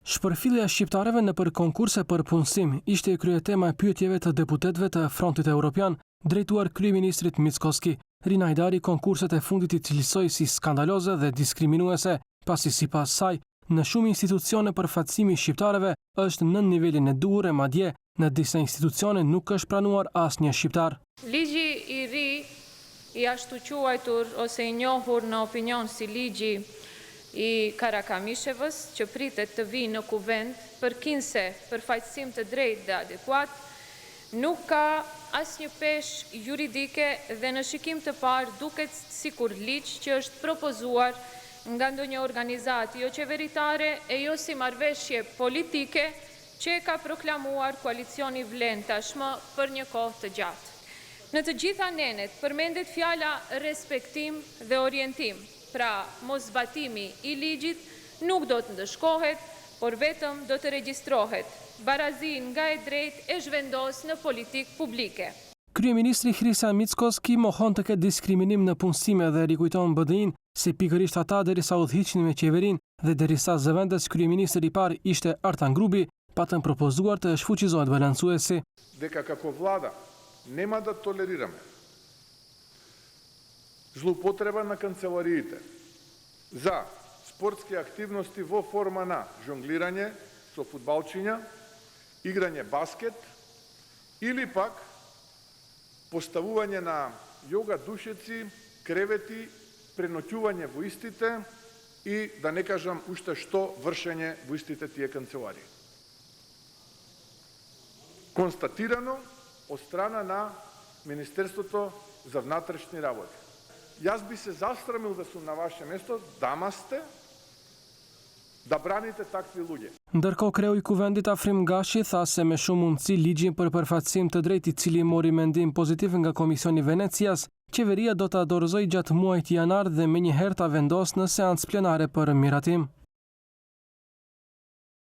Shpërfillja e shqiptarëve nëpër konkurse për punësim ishte kryetema e pyetjeve të deputetëve të Frontit Evropian drejtuar kryeministrit Mickoski. Rina Hajdari konkurset e fundit I cilësoi si skandaloze dhe diskriminuese, pasi sipas saj në shumë institucione përfaqësimi I shqiptarëve është nën nivelin e duhur e madje në disa institucione nuk është pranuar asnjë shqiptar. Ligji I ri I ashtu quajtur ose I njohur në opinion si ligji I Karakamishevës, që pritet të vijë në kuvent përkinse përfaqësim të drejtë dhe adekuat, nuk ka asnjë peshë juridike dhe në shikim të parë duket sikur ligj që është propozuar nga ndonjë organizatë jo qeveritare e jo si marrëveshje politike që e ka proklamuar koalicioni Vlen tashmë për një kohë të gjatë. Në të gjitha nenet përmendet fjala respektim dhe orientim. Pra, mosbatimi I ligjit nuk do të ndëshkohet, por vetëm do të regjistrohet. Barazin nga e drejtë e zhvendos në politikë publike. Kryeministri Hristian Mickoski mohon të ketë diskriminim në punësime dhe rikujton BDI-n se pikërisht ata derisa udhëhiqnin me qeverinë dhe derisa zëvendës kryeministri I parë ishte Artan Grubi, patën propozuar të shfuqizohet balancuesi. Дека како влада нема да толерираме злоупотреба на канцелариите за спортски активности во форма на жонглирање со фудбалчиња, играње баскет или пак поставување на јога душеци, кревети, преноќување во истите и да не кажам уште што вршење во истите тие канцеларии. Констатирано од страна на Министерството за внатрешни работи. Јас би се засрамил да сум на ваше место, дама сте, da braните takvi lugje. Ndërkohë kreu I kuvendit Afrim Gashi tha se me shumë mundësi ligjin për përfaqësim të drejtë I cili mori mendim pozitiv nga Komisioni Venecias, qeveria do ta dorëzojë gjatë muajit janar dhe menjëherë ta vendos në seancë plenare për miratim.